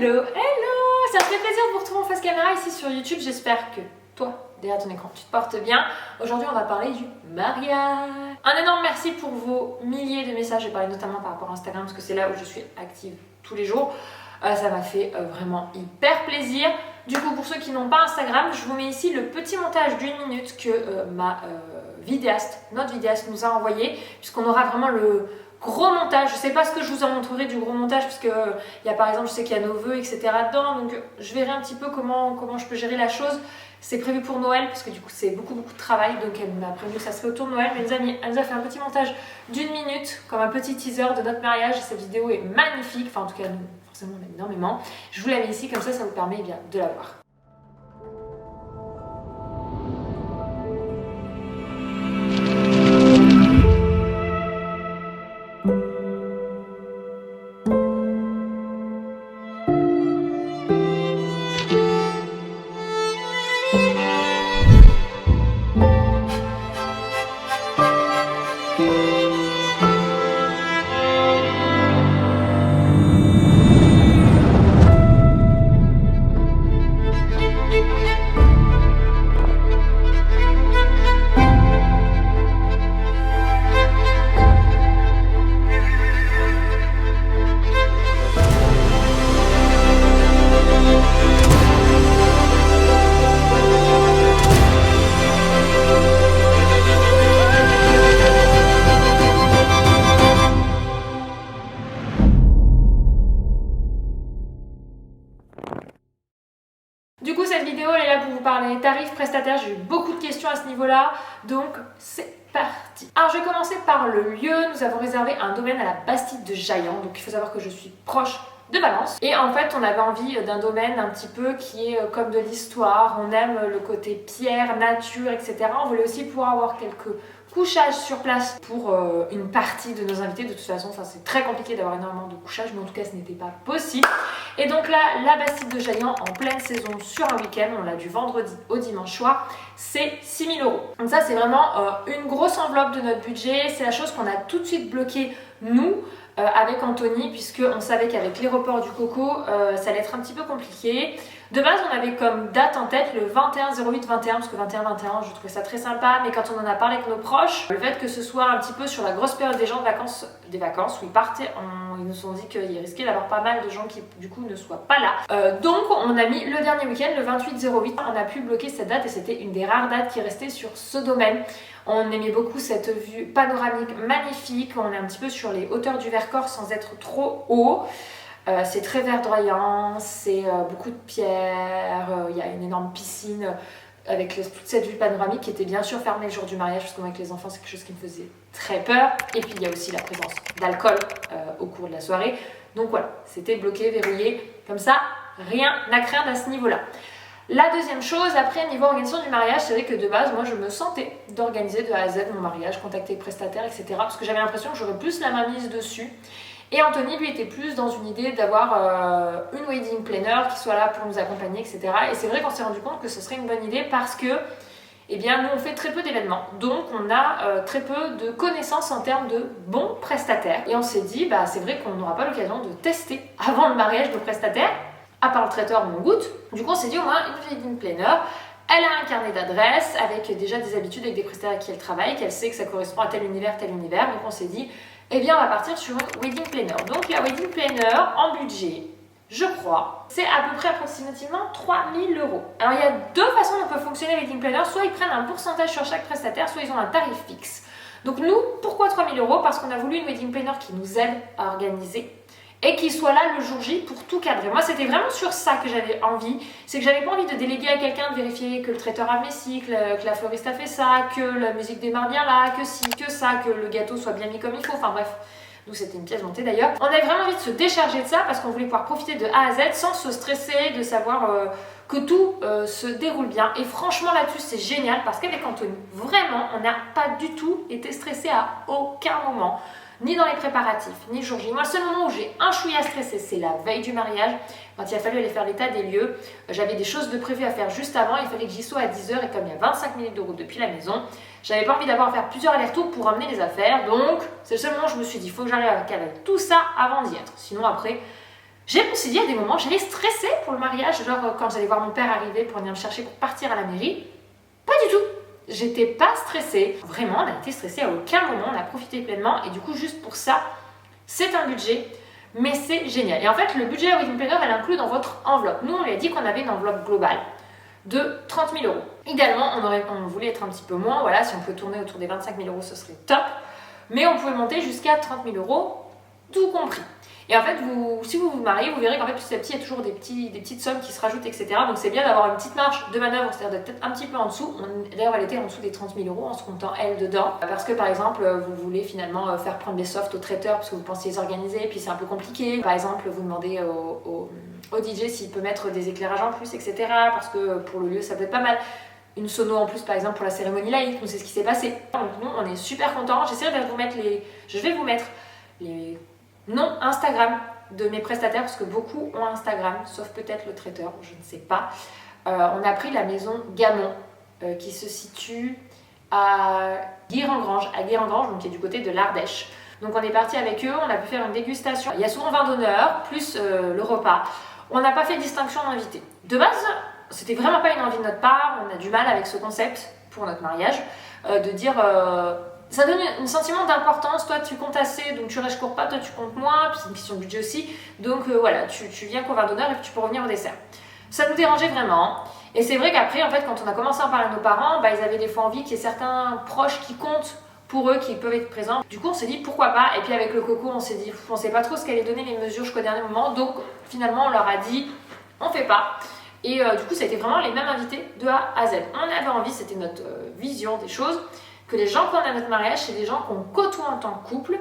Hello, hello! Ça me fait plaisir de vous retrouver en face caméra ici sur YouTube. J'espère que toi, derrière ton écran, tu te portes bien. Aujourd'hui, on va parler du mariage. Un énorme merci pour vos milliers de messages. J'ai parlé notamment par rapport à Instagram parce que c'est là où je suis active tous les jours. Ça m'a fait vraiment hyper plaisir. Du coup, pour ceux qui n'ont pas Instagram, je vous mets ici le petit montage d'1 minute que notre vidéaste nous a envoyé, puisqu'on aura vraiment le gros montage. Je sais pas ce que je vous en montrerai du gros montage, puisque il y a par exemple, je sais qu'il y a nos vœux, etc. dedans, donc je verrai un petit peu comment je peux gérer la chose. C'est prévu pour Noël, parce que du coup c'est beaucoup de travail, donc elle m'a prévenu que ça serait autour de Noël, mais elle nous a fait un petit montage d'1 minute, comme un petit teaser de notre mariage. Cette vidéo est magnifique, enfin en tout cas nous, forcément on aime énormément. Je vous la mets ici, comme ça vous permet bien de la voir. Du coup, cette vidéo elle est là pour vous parler tarifs, prestataires. J'ai eu beaucoup de questions à ce niveau-là, donc c'est parti. Alors, je vais commencer par le lieu. Nous avons réservé un domaine à la Bastide de Jaillant, donc il faut savoir que je suis proche de Valence. Et en fait, on avait envie d'un domaine un petit peu qui est comme de l'histoire. On aime le côté pierre, nature, etc. On voulait aussi pouvoir avoir quelques couchages sur place pour une partie de nos invités. De toute façon, c'est très compliqué d'avoir énormément de couchages, mais en tout cas, ce n'était pas possible. Et donc là, la Bastide de Jaillant en pleine saison sur un week-end, on l'a du vendredi au dimanche soir, c'est 6 000 €. Donc ça, c'est vraiment une grosse enveloppe de notre budget. C'est la chose qu'on a tout de suite bloquée, nous, avec Anthony, puisqu'on savait qu'avec les reports du Coco, ça allait être un petit peu compliqué. De base, on avait comme date en tête le 21-08-21, parce que 21-21, je trouvais ça très sympa, mais quand on en a parlé avec nos proches, le fait que ce soit un petit peu sur la grosse période des gens des vacances où ils partaient, ils nous ont dit qu'il risquait d'avoir pas mal de gens qui du coup ne soient pas là. Donc on a mis le dernier week-end, le 28-08, on a pu bloquer cette date et c'était une des rares dates qui restait sur ce domaine. On aimait beaucoup cette vue panoramique magnifique, on est un petit peu sur les hauteurs du Vercors sans être trop haut. C'est très verdoyant, c'est beaucoup de pierres, il y a une énorme piscine avec toute cette vue panoramique qui était bien sûr fermée le jour du mariage parce que moi avec les enfants c'est quelque chose qui me faisait très peur. Et puis il y a aussi la présence d'alcool au cours de la soirée. Donc voilà, c'était bloqué, verrouillé, comme ça, rien à craindre à ce niveau-là. La deuxième chose, après niveau organisation du mariage, c'est vrai que de base, moi je me sentais d'organiser de A à Z mon mariage, contacter les prestataires, etc. Parce que j'avais l'impression que j'aurais plus la main mise dessus. Et Anthony, lui, était plus dans une idée d'avoir une wedding planner qui soit là pour nous accompagner, etc. Et c'est vrai qu'on s'est rendu compte que ce serait une bonne idée parce que, eh bien, nous, on fait très peu d'événements. Donc, on a très peu de connaissances en termes de bons prestataires. Et on s'est dit, c'est vrai qu'on n'aura pas l'occasion de tester avant le mariage nos prestataires, à part le traiteur où on goûte. Du coup, on s'est dit au moins une wedding planner. Elle a un carnet d'adresses avec déjà des habitudes avec des prestataires avec qui elle travaille, qu'elle sait que ça correspond à tel univers. Donc, on s'est dit, eh bien, on va partir sur une wedding planner. Donc, la wedding planner, en budget, je crois, c'est à peu près approximativement 3 000 €. Alors, il y a deux façons dont peut fonctionner la wedding planner. Soit ils prennent un pourcentage sur chaque prestataire, soit ils ont un tarif fixe. Donc, nous, pourquoi 3 000 €? Parce qu'on a voulu une wedding planner qui nous aide à organiser et qui soit là le jour J pour tout cadrer. Moi, c'était vraiment sur ça que j'avais envie. C'est que j'avais pas envie de déléguer à quelqu'un, de vérifier que le traiteur a mis ci, que la fleuriste a fait ça, que la musique démarre bien là, que ci, que ça, que le gâteau soit bien mis comme il faut. Enfin bref, nous c'était une pièce montée d'ailleurs. On avait vraiment envie de se décharger de ça parce qu'on voulait pouvoir profiter de A à Z sans se stresser, de savoir que tout se déroule bien. Et franchement là-dessus c'est génial parce qu'avec Anthony, vraiment, on n'a pas du tout été stressé à aucun moment. Ni dans les préparatifs, ni le jour J. Moi, le seul moment où j'ai un chouïa stressé, c'est la veille du mariage. Quand il a fallu aller faire l'état des lieux, j'avais des choses de prévues à faire juste avant. Il fallait que j'y sois à 10 h et comme il y a 25 minutes de route depuis la maison, j'avais pas envie d'avoir à faire plusieurs allers-retours pour ramener les affaires. Donc, c'est le seul moment où je me suis dit, il faut que j'arrive à caler tout ça avant d'y être. Sinon, après, Je me suis dit à des moments, j'allais stresser pour le mariage, genre quand j'allais voir mon père arriver pour venir me chercher pour partir à la mairie. Pas du tout. J'étais pas stressée. Vraiment, on a été stressée à aucun moment, on a profité pleinement. Et du coup, juste pour ça, c'est un budget, mais c'est génial. Et en fait, le budget wedding planner, elle inclut dans votre enveloppe. Nous, on lui a dit qu'on avait une enveloppe globale de 30 000 euros. Idéalement, on voulait être un petit peu moins. Voilà, si on pouvait tourner autour des 25 000 euros, ce serait top. Mais on pouvait monter jusqu'à 30 000 euros, tout compris. Et en fait, si vous vous mariez, vous verrez qu'en fait, petit à petit, il y a toujours des petites sommes qui se rajoutent, etc. Donc c'est bien d'avoir une petite marge de manœuvre, c'est-à-dire d'être peut-être un petit peu en dessous. D'ailleurs, elle était en dessous des 30 000 euros en se comptant elle dedans. Parce que par exemple, vous voulez finalement faire prendre des softs au traiteur parce que vous pensiez les organiser, puis c'est un peu compliqué. Par exemple, vous demandez au DJ s'il peut mettre des éclairages en plus, etc. Parce que pour le lieu, ça peut être pas mal. Une sono en plus par exemple pour la cérémonie laïque, nous c'est ce qui s'est passé. Donc nous on est super contents. J'essaierai de vous mettre je vais vous mettre les noms Instagram de mes prestataires parce que beaucoup ont Instagram, sauf peut-être le traiteur, je ne sais pas. On a pris la maison Gamon qui se situe à Guérengrange, donc qui est du côté de l'Ardèche. Donc on est parti avec eux, on a pu faire une dégustation. Il y a souvent vin d'honneur plus le repas. On n'a pas fait de distinction d'invités. De base, c'était vraiment pas une envie de notre part, on a du mal avec ce concept pour notre mariage, de dire ça donne un sentiment d'importance, toi tu comptes assez donc tu restes, je cours pas, toi tu comptes moins, puis c'est une question de budget aussi, donc voilà, tu viens qu'au vin d'honneur et puis tu peux revenir au dessert. Ça nous dérangeait vraiment, et c'est vrai qu'après en fait quand on a commencé à en parler à nos parents, ils avaient des fois envie qu'il y ait certains proches qui comptent pour eux, qui peuvent être présents. Du coup on s'est dit pourquoi pas, et puis avec le coco on s'est dit, on sait pas trop ce qu'allait donner les mesures jusqu'au dernier moment, donc finalement on leur a dit on fait pas. Et du coup, ça a été vraiment les mêmes invités de A à Z. On avait envie, c'était notre vision des choses, que les gens qu'on a à notre mariage, c'est des gens qu'on côtoie en tant que couple.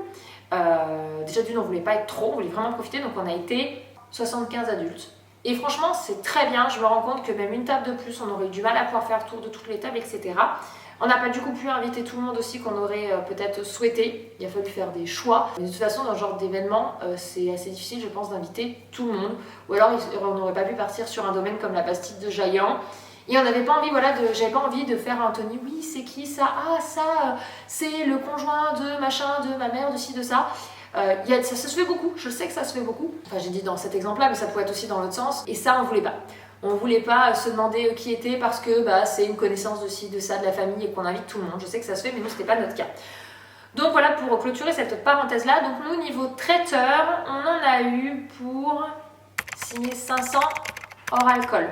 Déjà d'une, on voulait pas être trop, on voulait vraiment profiter, donc on a été 75 adultes. Et franchement, c'est très bien. Je me rends compte que même une table de plus, on aurait eu du mal à pouvoir faire le tour de toutes les tables, etc. On n'a pas du coup pu inviter tout le monde aussi qu'on aurait peut-être souhaité. Il a fallu faire des choix. Mais de toute façon, dans ce genre d'événement, c'est assez difficile, je pense, d'inviter tout le monde. Ou alors, on n'aurait pas pu partir sur un domaine comme la Bastide de Jaillant. Et on n'avait pas envie, j'avais pas envie de faire Anthony. Oui, c'est qui ça? Ah, ça, c'est le conjoint de machin, de ma mère, de ci, de ça. Ça se fait beaucoup, je sais que ça se fait beaucoup. Enfin, j'ai dit dans cet exemple-là, mais ça pourrait être aussi dans l'autre sens. Et ça, on voulait pas. On voulait pas se demander qui était parce que c'est une connaissance de ci, de ça, de la famille et qu'on invite tout le monde. Je sais que ça se fait, mais nous, c'était pas notre cas. Donc voilà, pour clôturer cette parenthèse-là. Donc nous, niveau traiteur, on en a eu pour 6 500 hors alcool.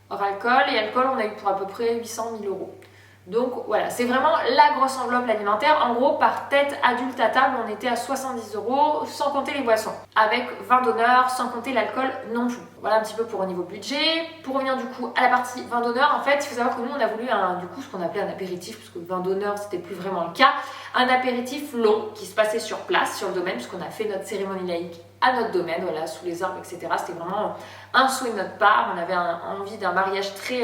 Hors alcool et alcool, on a eu pour à peu près 800 000 euros. Donc voilà, c'est vraiment la grosse enveloppe alimentaire. En gros, par tête adulte à table, on était à 70 euros, sans compter les boissons. Avec vin d'honneur, sans compter l'alcool non plus. Voilà un petit peu pour au niveau budget. Pour revenir du coup à la partie vin d'honneur, en fait, il faut savoir que nous, on a voulu ce qu'on appelait un apéritif, parce que le vin d'honneur, c'était plus vraiment le cas. Un apéritif long qui se passait sur place, sur le domaine, puisqu'on a fait notre cérémonie laïque à notre domaine, voilà, sous les arbres, etc. C'était vraiment un souhait de notre part. On avait envie d'un mariage très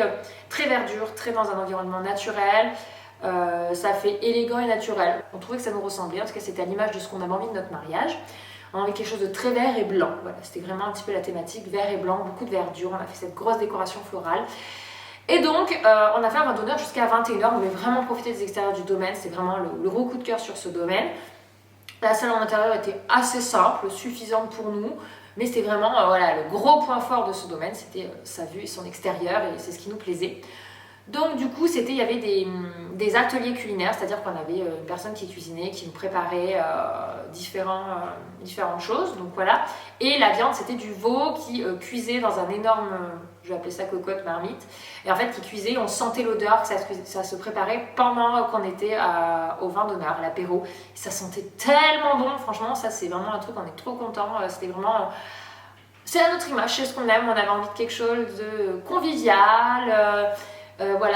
verdure, très dans un environnement naturel. Ça fait élégant et naturel. On trouvait que ça nous ressemblait, en tout cas c'était à l'image de ce qu'on avait envie de notre mariage. On avait quelque chose de très vert et blanc. Voilà, c'était vraiment un petit peu la thématique, vert et blanc, beaucoup de verdure. On a fait cette grosse décoration florale. Et donc, on a fait un vin d'honneur jusqu'à 21h. On voulait vraiment profiter des extérieurs du domaine. C'est vraiment le gros coup de cœur sur ce domaine. La salle en intérieur était assez simple, suffisante pour nous. Mais c'était vraiment le gros point fort de ce domaine, c'était sa vue et son extérieur, et c'est ce qui nous plaisait. Donc du coup, il y avait des ateliers culinaires, c'est-à-dire qu'on avait une personne qui cuisinait, qui nous préparait différentes choses. Donc voilà. Et la viande, c'était du veau qui cuisait dans un énorme, je vais appeler ça cocotte marmite. Et en fait, qui cuisait, on sentait l'odeur, que ça se préparait pendant qu'on était au vin d'honneur, à l'apéro. Et ça sentait tellement bon, franchement, ça c'est vraiment un truc, on est trop contents. C'était vraiment... c'est à notre image, c'est ce qu'on aime, on avait envie de quelque chose de convivial.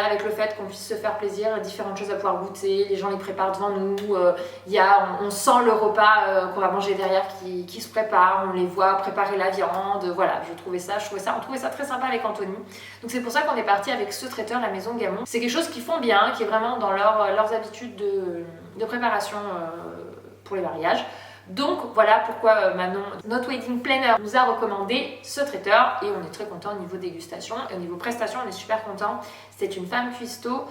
Avec le fait qu'on puisse se faire plaisir, différentes choses à pouvoir goûter, les gens les préparent devant nous, on sent le repas qu'on va manger derrière qui se prépare, on les voit préparer la viande, voilà, on trouvait ça très sympa avec Anthony. Donc c'est pour ça qu'on est parti avec ce traiteur, la maison Gamon. C'est quelque chose qu'ils font bien, qui est vraiment dans leurs habitudes de préparation pour les mariages. Donc voilà pourquoi Manon, notre wedding planner, nous a recommandé ce traiteur et on est très content au niveau dégustation et au niveau prestation, on est super content. C'est une femme cuistot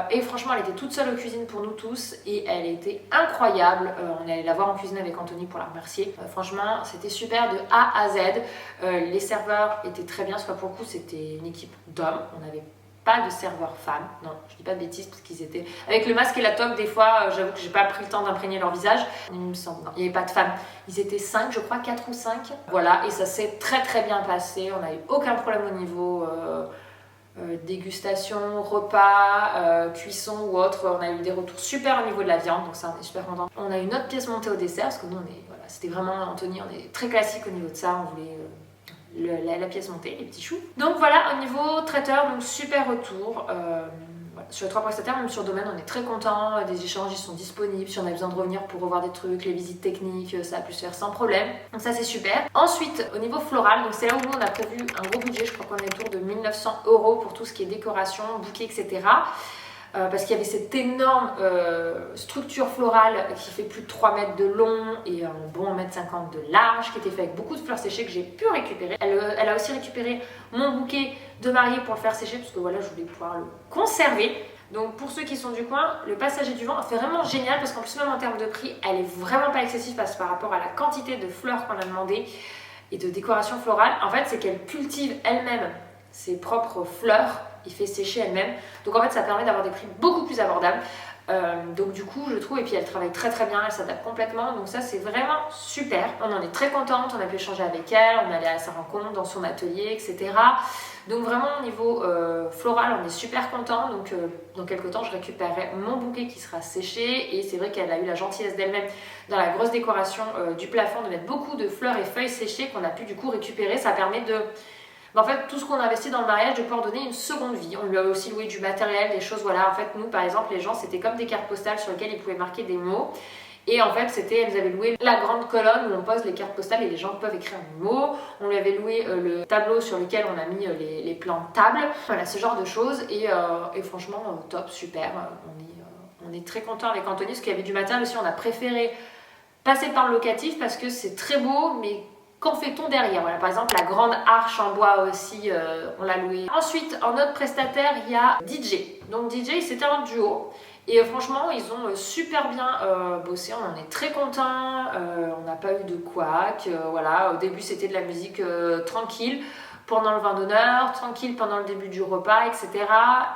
Et franchement, elle était toute seule aux cuisines pour nous tous et elle était incroyable. On est allé la voir en cuisine avec Anthony pour la remercier. Franchement, c'était super de A à Z. Les serveurs étaient très bien, parce que pour le coup, c'était une équipe d'hommes. On n'avait pas de serveurs femmes. Non, je dis pas de bêtises parce qu'ils étaient avec le masque et la toque. Des fois, j'avoue que j'ai pas pris le temps d'imprégner leur visage. Il me semble, non, il n'y avait pas de femmes. Ils étaient 5, je crois, 4 ou 5. Voilà, et ça s'est très très bien passé. On n'a eu aucun problème au niveau dégustation, repas, cuisson ou autre. On a eu des retours super au niveau de la viande, donc ça on est super content. On a eu notre pièce montée au dessert parce que nous voilà, c'était vraiment Anthony, on est très classique au niveau de ça. On voulait la pièce montée, les petits choux. Donc voilà, au niveau traiteur, donc super retour. Voilà. Sur les 3 prestataires, même sur Domaine, on est très content. Des échanges, ils sont disponibles. Si on a besoin de revenir pour revoir des trucs, les visites techniques, ça a pu se faire sans problème. Donc ça, c'est super. Ensuite, au niveau floral, donc c'est là où nous, on a prévu un gros budget. Je crois qu'on est autour de 1 900 € pour tout ce qui est décoration, bouquet, etc. Parce qu'il y avait cette énorme structure florale qui fait plus de 3 mètres de long et un bon 1,50 m de large, qui était fait avec beaucoup de fleurs séchées que j'ai pu récupérer. Elle a aussi récupéré mon bouquet de mariée pour le faire sécher, parce que voilà, je voulais pouvoir le conserver. Donc pour ceux qui sont du coin, le passager du vent fait vraiment génial, parce qu'en plus même en termes de prix, elle est vraiment pas excessive par rapport à la quantité de fleurs qu'on a demandé et de décoration florale. En fait, c'est qu'elle cultive elle-même ses propres fleurs, il fait sécher elle-même. Donc en fait, ça permet d'avoir des prix beaucoup plus abordables. Donc du coup, je trouve, et puis elle travaille très très bien, elle s'adapte complètement. Donc ça, c'est vraiment super. On en est très contente, on a pu échanger avec elle, on est allé à sa rencontre dans son atelier, etc. Donc vraiment, au niveau floral, on est super content. Donc dans quelques temps, je récupérerai mon bouquet qui sera séché. Et c'est vrai qu'elle a eu la gentillesse d'elle-même, dans la grosse décoration du plafond, de mettre beaucoup de fleurs et feuilles séchées qu'on a pu du coup récupérer. Ça permet de... En fait, tout ce qu'on a investi dans le mariage, de pouvoir donner une seconde vie. On lui a aussi loué du matériel, des choses, voilà. En fait, nous, par exemple, les gens, c'était comme des cartes postales sur lesquelles ils pouvaient marquer des mots. Et en fait, elles avaient loué la grande colonne où on pose les cartes postales et les gens peuvent écrire des mots. On lui avait loué le tableau sur lequel on a mis les plans de table. Voilà, ce genre de choses. Et franchement, top, super. On est très content avec Anthony, parce qu'il y avait du matériel aussi. On a préféré passer par le locatif parce que c'est très beau, mais... Qu'en fait-on derrière? Voilà, par exemple, la grande arche en bois aussi, on l'a louée. Ensuite, en autre prestataire, il y a DJ. Donc DJ, c'était un duo. Et franchement, ils ont super bien bossé. On en est très contents. On n'a pas eu de couac. Voilà, au début, c'était de la musique tranquille pendant le vin d'honneur, tranquille pendant le début du repas, etc.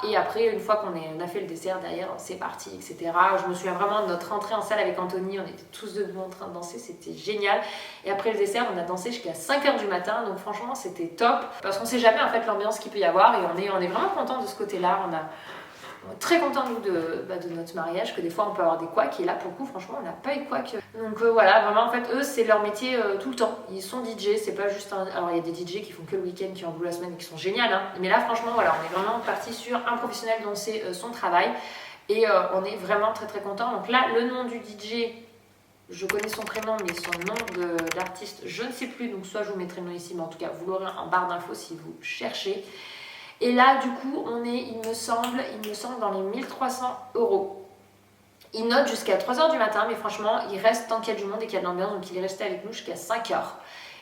Et après, une fois qu'on a fait le dessert derrière, c'est parti, etc. Je me souviens vraiment de notre entrée en salle avec Anthony, on était tous debout en train de danser, c'était génial. Et après le dessert, on a dansé jusqu'à 5 h du matin, donc franchement, c'était top. Parce qu'on sait jamais en fait l'ambiance qu'il peut y avoir, et on est vraiment content de ce côté-là. On est très content nous de notre mariage, que des fois on peut avoir des couacs, et là pour le coup franchement on n'a pas eu de couac. Donc voilà, vraiment en fait eux c'est leur métier tout le temps. Ils sont DJ, c'est pas juste alors il y a des DJ qui font que le week-end, qui en boulot la semaine et qui sont géniales, hein. Mais là franchement voilà, on est vraiment parti sur un professionnel dont c'est son travail, et on est vraiment très très content. Donc là le nom du DJ, je connais son prénom, mais son nom d'artiste je ne sais plus, donc soit je vous mettrai le nom ici, mais en tout cas vous l'aurez en barre d'infos si vous cherchez. Et là, du coup, on est, il me semble, dans les 1 300 €. Il note jusqu'à 3 h du matin, mais franchement, il reste tant qu'il y a du monde et qu'il y a de l'ambiance, donc il est resté avec nous jusqu'à 5 h.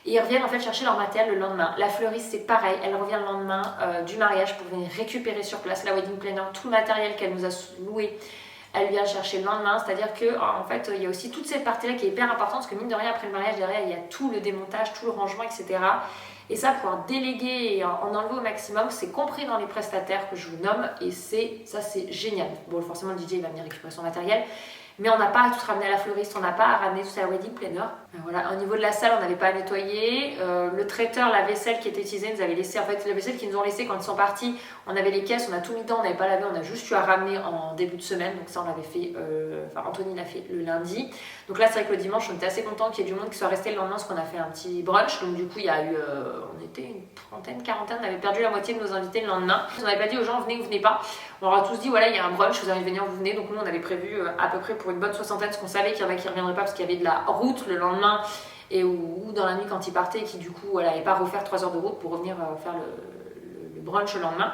Et ils reviennent en fait chercher leur matériel le lendemain. La fleuriste, c'est pareil, elle revient le lendemain du mariage pour venir récupérer sur place la wedding planner, tout le matériel qu'elle nous a loué. Elle vient chercher le lendemain, c'est-à-dire que en fait, il y a aussi toute cette partie-là qui est hyper importante, parce que mine de rien, après le mariage, derrière, il y a tout le démontage, tout le rangement, etc. Et ça, pouvoir déléguer et en enlever au maximum, c'est compris dans les prestataires que je vous nomme, et ça c'est génial. Bon, forcément le DJ il va venir récupérer son matériel, mais on n'a pas à tout ramener à la fleuriste, on n'a pas à ramener tout ça à la wedding planner. Voilà, au niveau de la salle, on n'avait pas à nettoyer. Le traiteur, la vaisselle qui était utilisée, nous avait laissé, en fait, la vaisselle qu'ils nous ont laissé quand ils sont partis, on avait les caisses, on a tout mis dedans, on n'avait pas lavé, on a juste eu à ramener en début de semaine. Donc ça, on l'avait fait, Anthony l'a fait le lundi. Donc là, c'est vrai que le dimanche, on était assez content qu'il y ait du monde qui soit resté le lendemain, parce qu'on a fait un petit brunch. Donc du coup, il y a eu, on était une trentaine, quarantaine, on avait perdu la moitié de nos invités le lendemain. On n'avait pas dit aux gens, venez ou venez pas. On leur a tous dit, voilà, il y a un brunch, vous allez venir, vous venez. Donc nous, on avait prévu à peu près pour une bonne soixantaine, parce qu'on savait qu'il y en a qui ne reviendraient pas parce qu'il y avait de la route le lendemain, et ou dans la nuit quand ils partaient, et qui du coup n'allaient pas refaire 3 heures de route pour revenir faire le brunch le lendemain.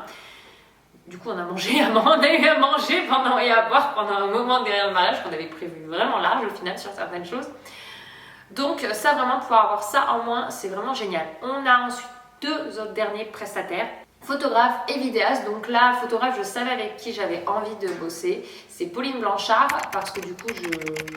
Du coup, on a mangé, on a eu à manger et à boire pendant un moment derrière le mariage qu'on avait prévu vraiment large au final sur certaines choses. Donc ça, vraiment, pouvoir avoir ça en moins, c'est vraiment génial. On a ensuite 2 autres derniers prestataires. photographe et vidéaste. Donc là, photographe, je savais avec qui j'avais envie de bosser. C'est Pauline Blanchard, parce que du coup,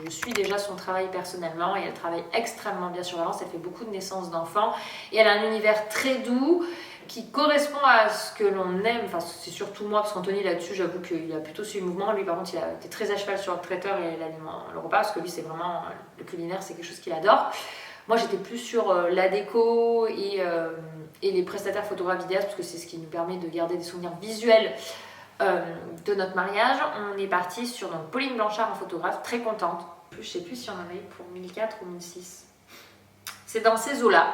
je suis déjà son travail personnellement et elle travaille extrêmement bien sur Valence. Elle fait beaucoup de naissances d'enfants et elle a un univers très doux qui correspond à ce que l'on aime. Enfin, c'est surtout moi, parce qu'Anthony là-dessus, j'avoue qu'il a plutôt suivi le mouvement. Lui, par contre, il a été très à cheval sur le traiteur et le repas, parce que lui, c'est vraiment le culinaire, c'est quelque chose qu'il adore. Moi, j'étais plus sur la déco et les prestataires photographes vidéastes, parce que c'est ce qui nous permet de garder des souvenirs visuels de notre mariage. On est parti sur donc, Pauline Blanchard en photographe, très contente. Je sais plus si on en a eu pour 1004 ou 1006. C'est dans ces eaux-là.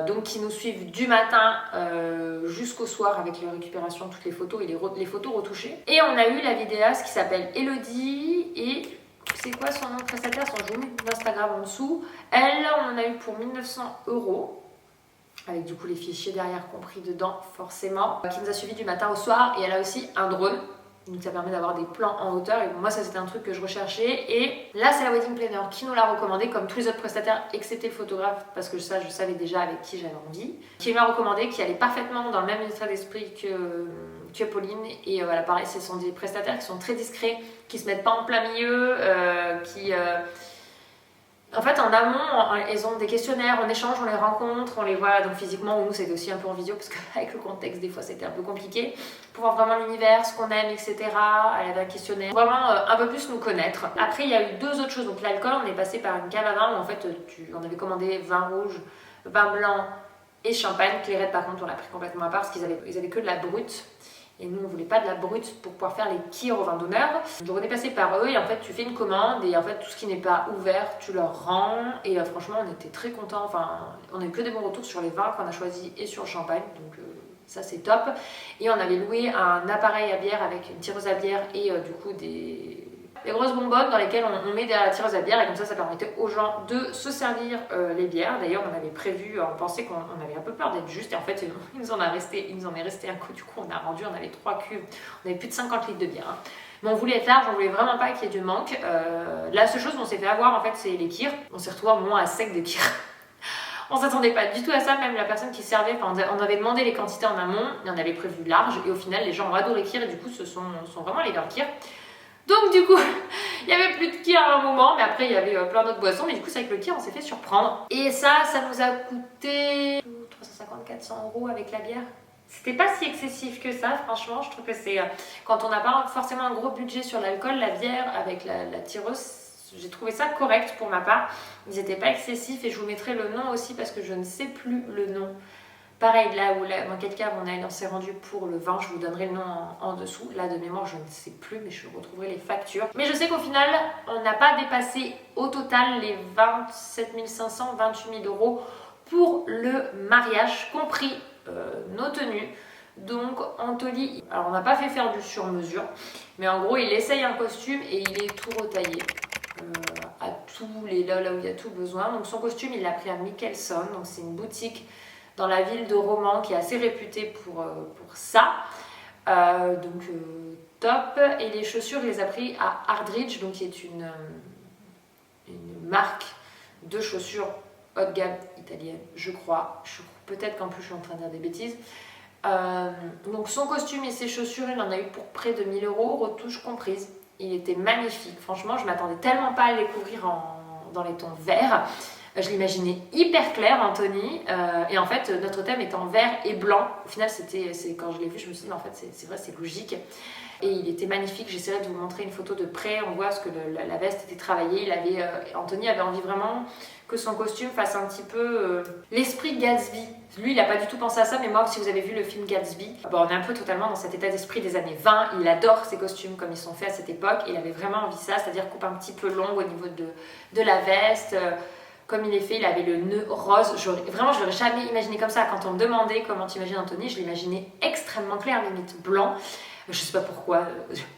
Donc qui nous suivent du matin jusqu'au soir avec la récupération de toutes les photos et les photos retouchées. Et on a eu la vidéaste qui s'appelle Elodie et c'est quoi son nom de prestataire, je vous mets l'Instagram en dessous. Elle, on en a eu pour 1900 €, avec du coup les fichiers derrière compris dedans forcément, qui nous a suivis du matin au soir. Et elle a aussi un drone, donc ça permet d'avoir des plans en hauteur. Et moi ça c'était un truc que je recherchais. Et là c'est la wedding planner qui nous l'a recommandé, comme tous les autres prestataires excepté le photographe, parce que ça je savais déjà avec qui j'avais envie, qui m'a recommandé, qui allait parfaitement dans le même état d'esprit que Pauline. Et voilà, pareil, ce sont des prestataires qui sont très discrets, qui se mettent pas en plein milieu, en fait, en amont, ils ont des questionnaires, on échange, on les rencontre, on les voit donc physiquement. Nous, c'était aussi un peu en visio, parce qu'avec le contexte, des fois, c'était un peu compliqué. Pour voir vraiment l'univers, ce qu'on aime, etc. Elle avait un questionnaire. Vraiment, un peu plus nous connaître. Après, il y a eu deux autres choses. Donc, l'alcool, on est passé par une cave à vin où, en fait, on avait commandé vin rouge, vin blanc et champagne. Clairette, par contre, on l'a pris complètement à part, parce qu'ils avaient que de la brute. Et nous, on voulait pas de la brute pour pouvoir faire les kirs au vin d'honneur. Donc on est passé par eux et en fait, tu fais une commande et en fait, tout ce qui n'est pas ouvert, tu leur rends. Et franchement, on était très contents. Enfin, on a eu que des bons retours sur les vins qu'on a choisis et sur le champagne. Donc ça, c'est top. Et on avait loué un appareil à bière avec une tireuse à bière et du coup des grosses bonbonnes dans lesquelles on met derrière la tireuse à bière, et comme ça permettait aux gens de se servir les bières. D'ailleurs, on avait prévu, on pensait qu'on avait un peu peur d'être juste, et en fait il nous en est resté un coup. Du coup on a rendu, on avait 3 cuves, on avait plus de 50 litres de bière, hein. Mais on voulait être large, on voulait vraiment pas qu'il y ait du manque. La seule chose qu'on s'est fait avoir en fait, c'est les kirs. On s'est retrouvé au moment à sec de kirs. On s'attendait pas du tout à ça, même la personne qui servait, on avait demandé les quantités en amont, et on avait prévu large, et au final les gens ont adoré kirs, et du coup ce sont vraiment les kirs. Donc du coup, il n'y avait plus de kir à un moment, mais après il y avait plein d'autres boissons, mais du coup c'est avec le kir on s'est fait surprendre. Et ça nous a coûté 350-400 € avec la bière. C'était pas si excessif que ça, franchement. Je trouve que c'est, quand on n'a pas forcément un gros budget sur l'alcool, la bière avec la tireuse, j'ai trouvé ça correct pour ma part. Ils n'étaient pas excessifs, et je vous mettrai le nom aussi parce que je ne sais plus le nom. Pareil, là où dans quel cas on s'est rendu pour le vin, je vous donnerai le nom en dessous. Là de mémoire, je ne sais plus, mais je retrouverai les factures. Mais je sais qu'au final, on n'a pas dépassé au total les 27 500, 28 000 € pour le mariage, compris nos tenues. Donc Anthony, alors on n'a pas fait faire du sur-mesure, mais en gros il essaye un costume et il est tout retaillé. À tous les là où il y a tout besoin. Donc son costume, il l'a pris à Michelson, donc c'est une boutique dans la ville de Romans qui est assez réputée pour ça. Donc top. Et les chaussures, il les a pris à Hardridge, donc qui est une marque de chaussures haut de gamme italienne, je crois. Peut-être qu'en plus je suis en train de dire des bêtises. Donc son costume et ses chaussures, il en a eu pour près de 1000 €, retouches comprises. Il était magnifique. Franchement, je m'attendais tellement pas à le découvrir dans les tons verts. Je l'imaginais hyper clair, Anthony, et en fait notre thème est en vert et blanc. Au final, quand je l'ai vu, je me suis dit en fait c'est vrai, c'est logique. Et il était magnifique. J'essaierai de vous montrer une photo de près. On voit ce que la veste était travaillée. Anthony avait envie vraiment que son costume fasse un petit peu l'esprit Gatsby. Lui, il n'a pas du tout pensé à ça, mais moi, si vous avez vu le film Gatsby, on est un peu totalement dans cet état d'esprit des années 20. Il adore ces costumes comme ils sont faits à cette époque. Il avait vraiment envie de ça, c'est-à-dire coupe un petit peu long au niveau de la veste. Comme il est fait, il avait le nœud rose. Vraiment, je l'aurais jamais imaginé comme ça. Quand on me demandait comment tu imagines Anthony, je l'imaginais extrêmement clair, limite blanc. Je sais pas pourquoi,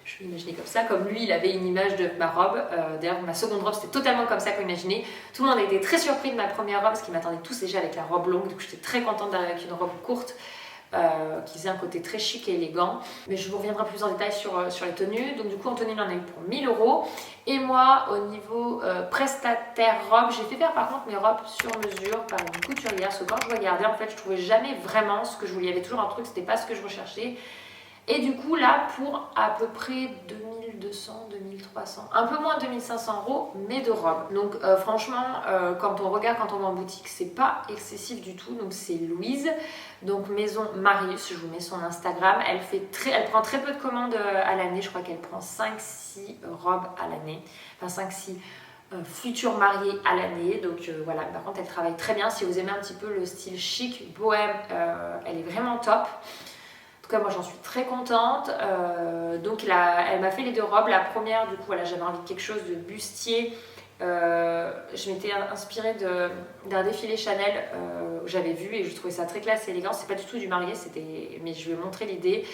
je l'imaginais comme ça. Comme lui, il avait une image de ma robe. D'ailleurs, ma seconde robe, c'était totalement comme ça qu'on imaginait. Tout le monde a été très surpris de ma première robe, parce qu'ils m'attendaient tous déjà avec la robe longue. Du coup, j'étais très contente d'arriver avec une robe courte. qui faisait un côté très chic et élégant. Mais je vous reviendrai plus en détail sur les tenues. Donc du coup, Anthony m'en a eu pour 1000 €. Et moi, au niveau prestataire robe, j'ai fait faire par contre mes robes sur mesure par une couturière. Parce que quand je regardais, en fait, je trouvais jamais vraiment ce que je voulais. Il y avait toujours un truc, c'était pas ce que je recherchais. Et du coup, là, pour à peu près 2200, 2300, un peu moins de 2500 €, mais de robes. Donc franchement, quand on regarde, quand on va en boutique, c'est pas excessif du tout. Donc c'est Louise, donc Maison Marius, je vous mets son Instagram. Elle prend très peu de commandes à l'année. Je crois qu'elle prend 5-6 robes à l'année. Enfin 5-6 futurs mariés à l'année. Donc voilà, par contre, elle travaille très bien. Si vous aimez un petit peu le style chic, bohème, elle est vraiment top. En tout cas, moi j'en suis très contente. Donc elle m'a fait les 2 robes. La première, du coup, voilà, j'avais envie de quelque chose de bustier. Je m'étais inspirée d'un défilé Chanel que j'avais vu et je trouvais ça très classe et élégant. C'est pas du tout du marié, mais je vais montrer l'idée.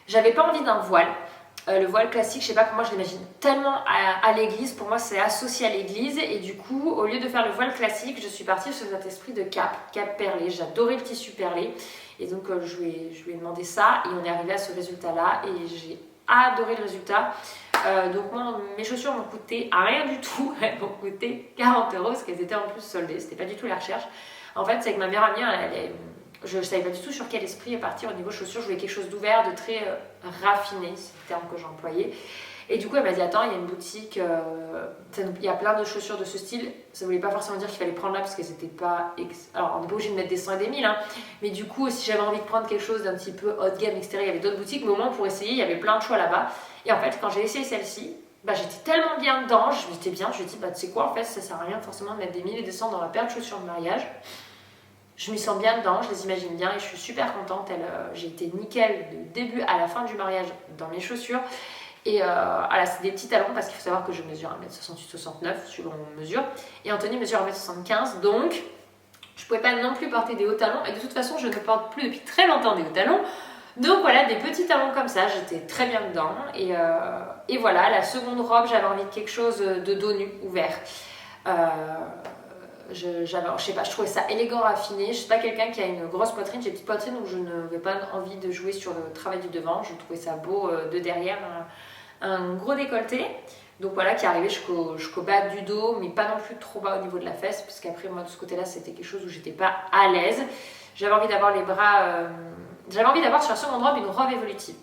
J'avais pas envie d'un voile. Le voile classique, je sais pas, pour moi je l'imagine tellement à l'église. Pour moi, c'est associé à l'église. Et du coup, au lieu de faire le voile classique, je suis partie sur cet esprit de cap perlé. J'adorais le tissu perlé. Et donc je lui ai demandé ça et on est arrivé à ce résultat là et j'ai adoré le résultat. Donc moi mes chaussures m'ont coûté rien du tout, elles m'ont coûté 40 € parce qu'elles étaient en plus soldées, c'était pas du tout la recherche. En fait c'est que ma meilleure amie, je savais pas du tout sur quel esprit partir au niveau chaussures, je voulais quelque chose d'ouvert, de très raffiné, c'est le terme que j'ai employé. Et du coup, elle m'a dit, attends, il y a une boutique, il y a plein de chaussures de ce style. Ça voulait pas forcément dire qu'il fallait prendre là parce qu'elles étaient pas... Alors, on n'est pas obligé de mettre des 100 et des 1000, hein. Mais du coup, si j'avais envie de prendre quelque chose d'un petit peu haut de gamme, etc., il y avait d'autres boutiques. Mais au moins, pour essayer, il y avait plein de choix là-bas. Et en fait, quand j'ai essayé celle-ci, j'étais tellement bien dedans, j'étais bien, je me suis dit, tu sais quoi, en fait, ça sert à rien forcément de mettre des 1000 et des 100 dans la paire de chaussures de mariage. Je m'y sens bien dedans, je les imagine bien et je suis super contente. J'ai été nickel du début à la fin du mariage dans mes chaussures. Et c'est des petits talons parce qu'il faut savoir que je mesure 1m68-69 selon mesure et Anthony mesure 1m75, donc je pouvais pas non plus porter des hauts talons et de toute façon je ne porte plus depuis très longtemps des hauts talons, donc voilà, des petits talons comme ça, j'étais très bien dedans. Et voilà, la seconde robe, j'avais envie de quelque chose de dos nu ouvert. Je sais pas, je trouvais ça élégant, raffiné. Je suis pas quelqu'un qui a une grosse poitrine, j'ai une petite poitrine donc je n'avais pas envie de jouer sur le travail du devant. Je trouvais ça beau de derrière, un gros décolleté, donc voilà, qui arrivait jusqu'au bas du dos, mais pas non plus trop bas au niveau de la fesse, parce qu'après moi de ce côté-là c'était quelque chose où j'étais pas à l'aise. J'avais envie d'avoir les bras, j'avais envie d'avoir sur la seconde robe une robe évolutive.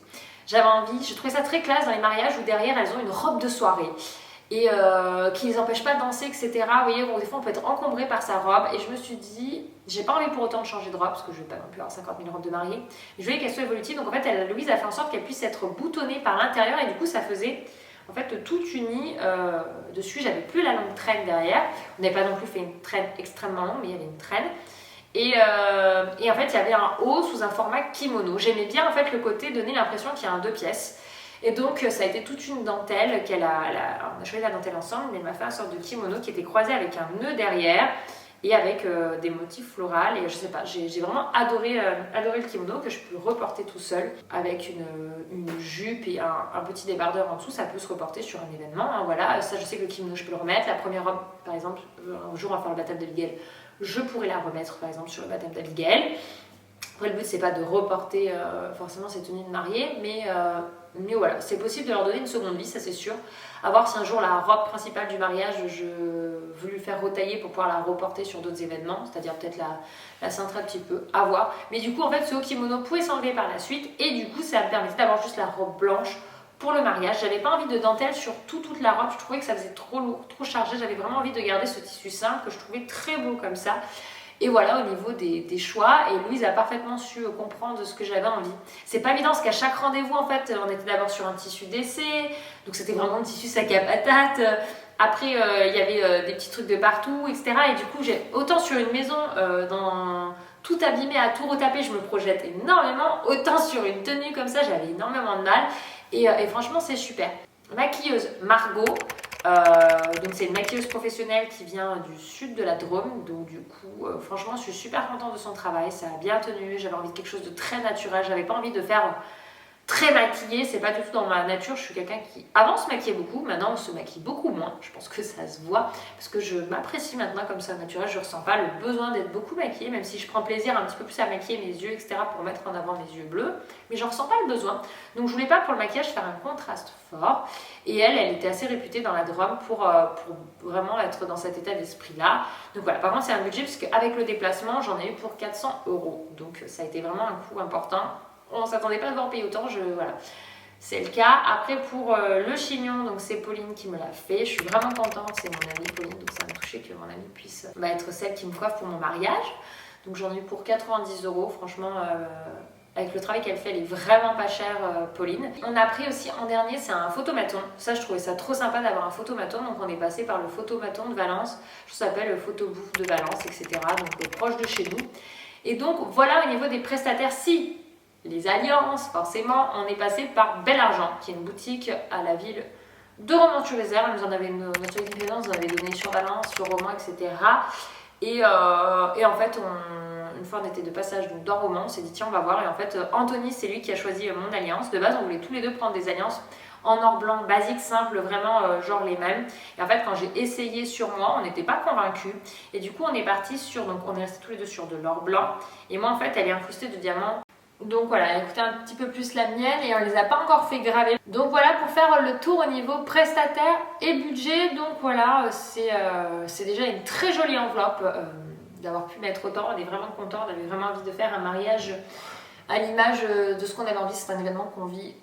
Je trouvais ça très classe dans les mariages où derrière elles ont une robe de soirée. Et qui les empêche pas de danser, etc. Vous voyez, bon, des fois on peut être encombré par sa robe. Et je me suis dit, j'ai pas envie pour autant de changer de robe, parce que je vais pas non plus avoir 50 000 robes de mariée. Je voulais qu'elle soit évolutive, donc en fait Louise a fait en sorte qu'elle puisse être boutonnée par l'intérieur. Et du coup ça faisait en fait tout uni dessus. J'avais plus la longue traîne derrière. On n'avait pas non plus fait une traîne extrêmement longue, mais il y avait une traîne. Et en fait il y avait un haut sous un format kimono. J'aimais bien en fait le côté donner l'impression qu'il y a un 2 pièces. Et donc ça a été toute une dentelle on a choisi la dentelle ensemble, mais elle m'a fait une sorte de kimono qui était croisé avec un nœud derrière et avec des motifs floraux. Et je sais pas, j'ai vraiment adoré le kimono que je peux reporter tout seul avec une jupe et un petit débardeur en dessous. Ça peut se reporter sur un événement, hein, voilà. Ça, je sais que le kimono je peux le remettre. La première robe par exemple, un jour on va faire le baptême d'Abigail, je pourrais la remettre par exemple sur le baptême d'Abigail. Après, le but, c'est pas de reporter forcément ces tenues de mariée, mais voilà, c'est possible de leur donner une seconde vie, ça c'est sûr. À voir si un jour la robe principale du mariage, je veux lui faire retailler pour pouvoir la reporter sur d'autres événements, c'est-à-dire peut-être la cintrer un petit peu, à voir. Mais du coup, en fait, ce haut kimono pouvait s'enlever par la suite, et du coup, ça me permettait d'avoir juste la robe blanche pour le mariage. J'avais pas envie de dentelle sur toute la robe, je trouvais que ça faisait trop lourd, trop chargé. J'avais vraiment envie de garder ce tissu simple que je trouvais très beau comme ça. Et voilà, au niveau des choix, et Louise a parfaitement su comprendre ce que j'avais envie. C'est pas évident parce qu'à chaque rendez-vous, en fait, on était d'abord sur un tissu d'essai, donc c'était vraiment le tissu sac à patate. Après, il y avait des petits trucs de partout, etc. Et du coup, autant sur une maison, dans tout abîmé, à tout retaper, je me projette énormément, autant sur une tenue comme ça, j'avais énormément de mal. Et franchement, c'est super. Maquilleuse Margot. Donc c'est une maquilleuse professionnelle qui vient du sud de la Drôme, donc du coup franchement je suis super contente de son travail, ça a bien tenu, j'avais envie de quelque chose de très naturel, j'avais pas envie de faire très maquillée, c'est pas du tout dans ma nature. Je suis quelqu'un qui avant se maquillait beaucoup, maintenant on se maquille beaucoup moins. Je pense que ça se voit parce que je m'apprécie maintenant comme ça naturel. Je ressens pas le besoin d'être beaucoup maquillée, même si je prends plaisir un petit peu plus à maquiller mes yeux, etc. pour mettre en avant mes yeux bleus, mais j'en ressens pas le besoin. Donc je voulais pas pour le maquillage faire un contraste fort. Et elle était assez réputée dans la Drôme pour vraiment être dans cet état d'esprit là. Donc voilà, par contre c'est un budget parce qu'avec le déplacement j'en ai eu pour 400 €. Donc ça a été vraiment un coût important. On ne s'attendait pas à devoir payer autant, voilà. C'est le cas. Après pour le chignon, donc c'est Pauline qui me l'a fait. Je suis vraiment contente, c'est mon amie Pauline, donc ça m'a touchée que mon amie puisse être celle qui me coiffe pour mon mariage. Donc j'en ai eu pour 90 €, franchement, avec le travail qu'elle fait, elle est vraiment pas chère, Pauline. On a pris aussi en dernier, c'est un photomaton. Ça, je trouvais ça trop sympa d'avoir un photomaton, donc on est passé par le photomaton de Valence. Ça s'appelle le photobouffe de Valence, etc. Donc proche de chez nous. Et donc voilà au niveau des prestataires, si les alliances, forcément, on est passé par Bel Argent, qui est une boutique à la ville de Romans-sur-Isère. Nous en avait notre ingrédience, nous en avait donné sur Valence, sur Romans, etc. Et en fait, une fois on était de passage donc, dans Romans, on s'est dit tiens on va voir. Et en fait, Anthony, c'est lui qui a choisi mon alliance. De base, on voulait tous les deux prendre des alliances en or blanc, basique, simple, vraiment genre les mêmes. Et en fait, quand j'ai essayé sur moi, on n'était pas convaincus. Et du coup, on est parti sur, donc on est restés tous les deux sur de l'or blanc. Et moi, en fait, elle est incrustée de diamants. Donc voilà, elle a coûté un petit peu plus la mienne et on les a pas encore fait graver. Donc voilà pour faire le tour au niveau prestataire et budget. Donc voilà, c'est déjà une très jolie enveloppe d'avoir pu mettre autant. On est vraiment content, on avait vraiment envie de faire un mariage à l'image de ce qu'on avait envie. C'est un événement qu'on vit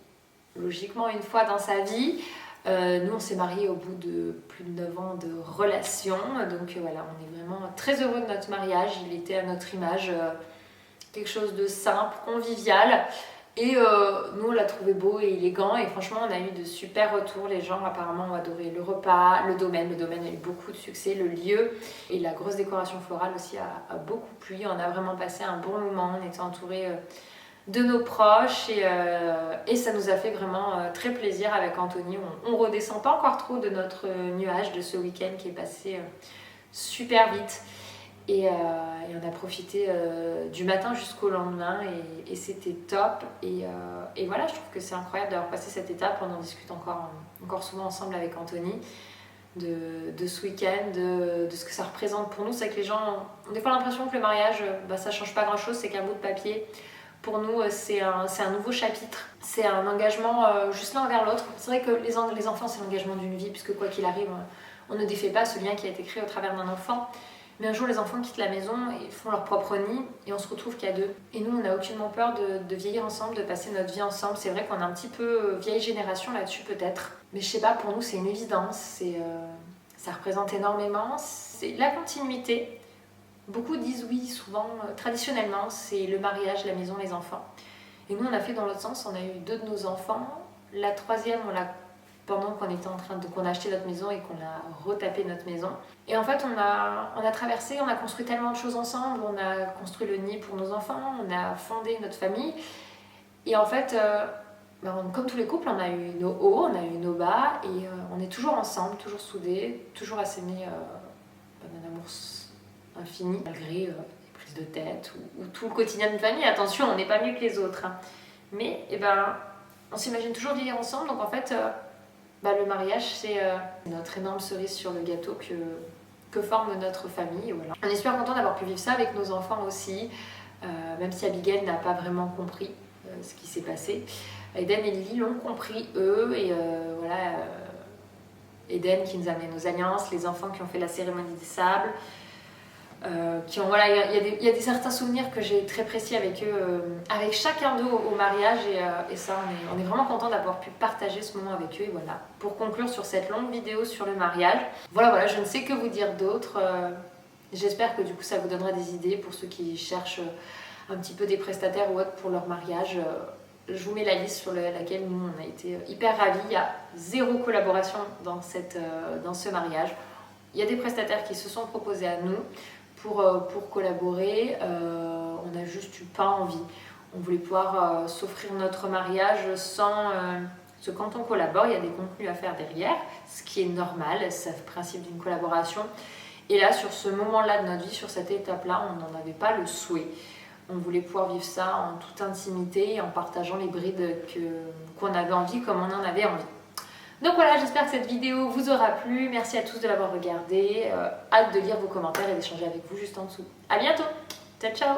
logiquement une fois dans sa vie. Nous on s'est mariés au bout de plus de 9 ans de relation. Donc voilà, on est vraiment très heureux de notre mariage. Il était à notre image. Quelque chose de simple, convivial. Et nous, on l'a trouvé beau et élégant. Et franchement, on a eu de super retours. Les gens, apparemment, ont adoré le repas, le domaine. Le domaine a eu beaucoup de succès, le lieu. Et la grosse décoration florale aussi a beaucoup plu. On a vraiment passé un bon moment. On était entourés de nos proches. Et ça nous a fait vraiment très plaisir avec Anthony. On redescend pas encore trop de notre nuage de ce week-end qui est passé super vite. Et on a profité du matin jusqu'au lendemain et c'était top. Et voilà, je trouve que c'est incroyable d'avoir passé cette étape. On en discute encore souvent ensemble avec Anthony de ce week-end, de ce que ça représente pour nous. C'est que les gens ont des fois l'impression que le mariage, ça change pas grand-chose, c'est qu'un bout de papier. Pour nous, c'est un nouveau chapitre. C'est un engagement juste l'un envers l'autre. C'est vrai que les enfants, c'est l'engagement d'une vie, puisque quoi qu'il arrive, on ne défait pas ce lien qui a été créé au travers d'un enfant. Mais un jour, les enfants quittent la maison et font leur propre nid et on se retrouve qu'à deux. Et nous, on n'a aucunement peur de vieillir ensemble, de passer notre vie ensemble. C'est vrai qu'on est un petit peu vieille génération là-dessus peut-être. Mais je sais pas, pour nous, c'est une évidence. Ça représente énormément. C'est la continuité. Beaucoup disent oui, souvent, traditionnellement, c'est le mariage, la maison, les enfants. Et nous, on a fait dans l'autre sens. On a eu 2 de nos enfants. La troisième, pendant qu'on était qu'on a acheté notre maison et qu'on a retapé notre maison. Et en fait, on a traversé, on a construit tellement de choses ensemble. On a construit le nid pour nos enfants, on a fondé notre famille. Et en fait, comme tous les couples, on a eu nos hauts, on a eu nos bas. Et on est toujours ensemble, toujours soudés, toujours à s'aimer d'un amour infini, malgré les prises de tête ou tout le quotidien d'une famille. Attention, on n'est pas mieux que les autres. Hein. Mais on s'imagine toujours vivre ensemble. Donc en fait... le mariage, c'est notre énorme cerise sur le gâteau que forme notre famille. Voilà. On est super content d'avoir pu vivre ça avec nos enfants aussi, même si Abigail n'a pas vraiment compris ce qui s'est passé. Eden et Lily l'ont compris, eux, et Eden qui nous a amené nos alliances, les enfants qui ont fait la cérémonie des sables, il y a des certains souvenirs que j'ai très précis avec eux, avec chacun d'eux au mariage et ça on est vraiment content d'avoir pu partager ce moment avec eux. Et voilà, pour conclure sur cette longue vidéo sur le mariage, voilà, je ne sais que vous dire d'autre. J'espère que du coup ça vous donnera des idées pour ceux qui cherchent un petit peu des prestataires ou autres pour leur mariage. Je vous mets la liste sur laquelle nous on a été hyper ravis. Il y a 0 collaboration dans ce mariage. Il y a des prestataires qui se sont proposés à nous pour collaborer. On n'a juste eu pas envie. On voulait pouvoir s'offrir notre mariage sans... Parce que quand on collabore, il y a des contenus à faire derrière, ce qui est normal, c'est le principe d'une collaboration. Et là, sur ce moment-là de notre vie, sur cette étape-là, on n'en avait pas le souhait. On voulait pouvoir vivre ça en toute intimité, en partageant les brides qu'on avait envie, comme on en avait envie. Donc voilà, j'espère que cette vidéo vous aura plu. Merci à tous de l'avoir regardée. Hâte de lire vos commentaires et d'échanger avec vous juste en dessous. À bientôt. Ciao, ciao.